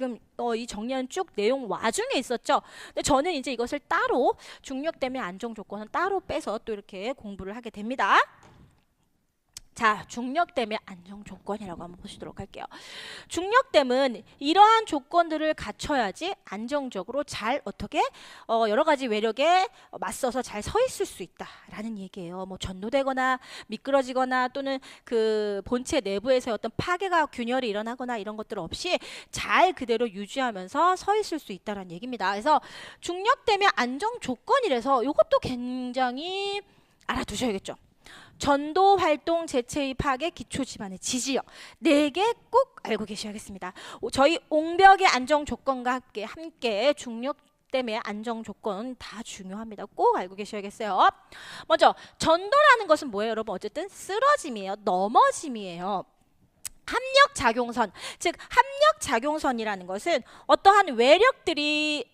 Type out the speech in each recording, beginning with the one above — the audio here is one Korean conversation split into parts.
지금 이 정리한 쭉 내용 와중에 있었죠. 근데 저는 이제 이것을 따로 중력댐의 안정 조건은 따로 빼서 또 이렇게 공부를 하게 됩니다. 자, 중력댐의 안정 조건이라고 한번 보시도록 할게요. 중력댐은 이러한 조건들을 갖춰야지 안정적으로 잘 어떻게 여러 가지 외력에 맞서서 잘 서 있을 수 있다라는 얘기예요. 뭐 전도되거나 미끄러지거나 또는 그 본체 내부에서 어떤 파괴가 균열이 일어나거나 이런 것들 없이 잘 그대로 유지하면서 서 있을 수 있다라는 얘기입니다. 그래서 중력댐의 안정 조건이라서 이것도 굉장히 알아두셔야겠죠. 전도, 활동, 재체의 파괴, 기초 지반의 지지력 4개 꼭 알고 계셔야겠습니다. 저희 옹벽의 안정 조건과 함께 중력 때문에 안정 조건 다 중요합니다. 꼭 알고 계셔야겠어요. 먼저 전도라는 것은 뭐예요, 여러분? 어쨌든 쓰러짐이에요. 넘어짐이에요. 합력작용선, 즉 합력작용선이라는 것은 어떠한 외력들이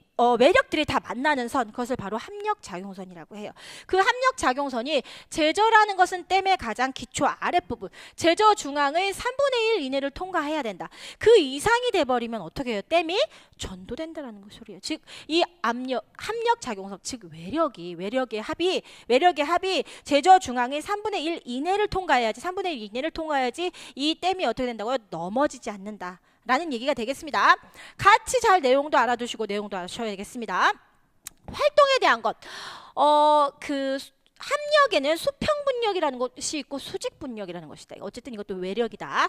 다 만나는 선, 그것을 바로 합력작용선이라고 해요. 그 합력작용선이 제저라는 것은 댐의 가장 기초 아랫부분, 제저 중앙의 3분의 1 이내를 통과해야 된다. 그 이상이 돼버리면 어떻게 해요? 댐이 전도된다라는 소리예요. 즉 이 합력작용선, 즉 외력의 합이 제저 중앙의 3분의 1 이내를 통과해야지, 3분의 1 이내를 통과해야지 이 댐이 어떻게 된다고요? 넘어지지 않는다 라는 얘기가 되겠습니다. 같이 잘 내용도 알아두시고 내용도 아셔야 되겠습니다. 활동에 대한 것, 그 합력에는 수평분력이라는 것이 있고 수직분력이라는 것이다. 어쨌든 이것도 외력이다.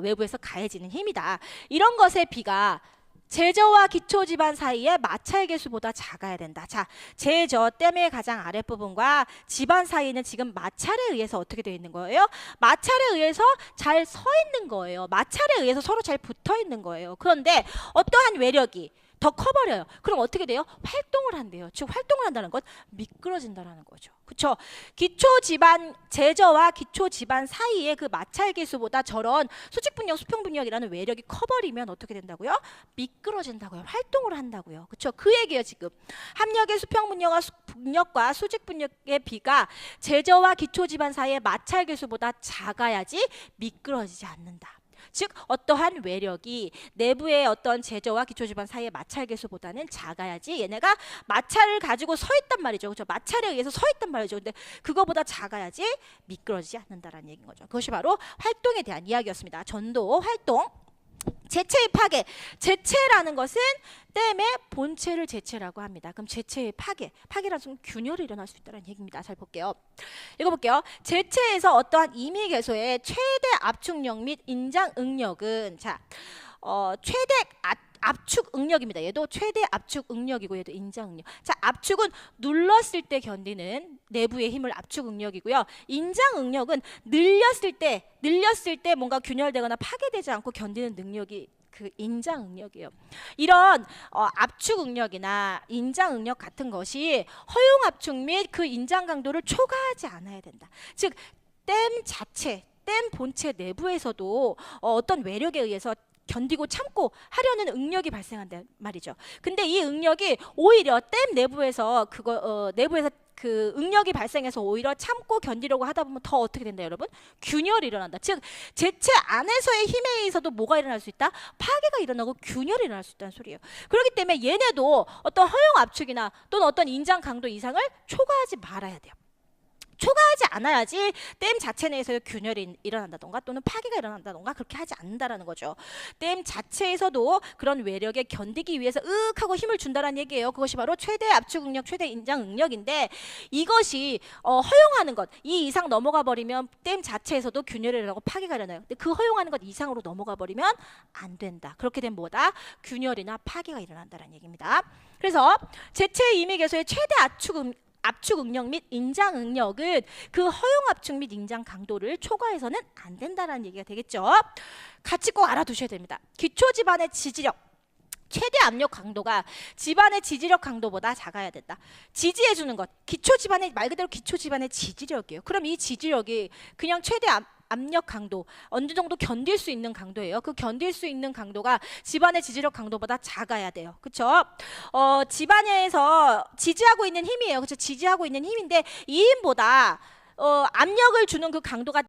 외부에서 가해지는 힘이다. 이런 것의 비가 제저와 기초 지반 사이의 마찰 계수보다 작아야 된다. 자, 제저 댐의 가장 아랫부분과 지반 사이는 지금 마찰에 의해서 어떻게 되어 있는 거예요? 마찰에 의해서 잘 서 있는 거예요. 마찰에 의해서 서로 잘 붙어 있는 거예요. 그런데 어떠한 외력이 더 커버려요. 그럼 어떻게 돼요? 활동을 한대요. 즉 활동을 한다는 것, 미끄러진다라는 거죠. 그렇죠? 기초 지반 제저와 기초 지반 사이의 그 마찰 계수보다 저런 수직분력, 수평분력이라는 외력이 커버리면 어떻게 된다고요? 미끄러진다고요. 활동을 한다고요. 그렇죠? 그 얘기예요, 지금. 합력의 수평분력과 수직분력의 비가 제저와 기초 지반 사이의 마찰 계수보다 작아야지 미끄러지지 않는다. 즉 어떠한 외력이 내부의 어떤 제저와 기초지반 사이의 마찰 계수보다는 작아야지 얘네가 마찰을 가지고 서 있단 말이죠. 그렇죠? 마찰에 의해서 서 있단 말이죠. 근데 그거보다 작아야지 미끄러지지 않는다라는 얘기인 거죠. 그것이 바로 활동에 대한 이야기였습니다. 전도, 활동. 재체의 파괴. 재체라는 것은 댐의 본체를 재체라고 합니다. 그럼 재체의 파괴라는 것은 균열이 일어날 수 있다는 얘기입니다. 잘 볼게요. 읽어볼게요. 재체에서 어떠한 임의 개소의 최대 압축력 및 인장 응력은 최대 압축 응력입니다. 얘도 최대 압축 응력이고 얘도 인장 응력. 자, 압축은 눌렀을 때 견디는 내부의 힘을 압축 응력이고요. 인장 응력은 늘렸을 때 뭔가 균열되거나 파괴되지 않고 견디는 능력이 그 인장 응력이에요. 이런 압축 응력이나 인장 응력 같은 것이 허용 압축 및 그 인장 강도를 초과하지 않아야 된다. 즉 댐 자체, 댐 본체 내부에서도 어떤 외력에 의해서 견디고 참고 하려는 응력이 발생한단 말이죠. 근데 이 응력이 오히려 댐 내부에서 내부에서 그 응력이 발생해서 오히려 참고 견디려고 하다 보면 더 어떻게 된다, 여러분? 균열이 일어난다. 즉 재체 안에서의 힘에 의해서도 뭐가 일어날 수 있다? 파괴가 일어나고 균열이 일어날 수 있다는 소리예요. 그렇기 때문에 얘네도 어떤 허용 압축이나 또는 어떤 인장 강도 이상을 초과하지 말아야 돼요. 초과하지 않아야지 댐 자체 내에서 균열이 일어난다던가 또는 파괴가 일어난다던가 그렇게 하지 않는다라는 거죠. 댐 자체에서도 그런 외력에 견디기 위해서 하고 힘을 준다라는 얘기예요. 그것이 바로 최대 압축 응력, 최대 인장 응력인데 이것이 허용하는 것, 이 이상 넘어가 버리면 댐 자체에서도 균열이 일어나고 파괴가 일어나요. 근데 그 허용하는 것 이상으로 넘어가 버리면 안 된다. 그렇게 되면 뭐다? 균열이나 파괴가 일어난다라는 얘기입니다. 그래서 재체의 임의 개소의 최대 압축 응력 및 인장 응력은 그 허용 압축 및 인장 강도를 초과해서는 안 된다라는 얘기가 되겠죠. 같이 꼭 알아두셔야 됩니다. 기초 지반의 지지력, 최대 압력 강도가 지반의 지지력 강도보다 작아야 된다. 지지해주는 것, 기초 지반의 말 그대로 기초 지반의 지지력이에요. 그럼 이 지지력이 그냥 최대 압력 강도, 어느 정도 견딜 수 있는 강도예요. 그 견딜 수 있는 강도가 지반의 지지력 강도보다 작아야 돼요. 그렇죠? 지반에서 지지하고 있는 힘이에요. 그렇죠? 지지하고 있는 힘인데 이 힘보다 압력을 주는 그 강도가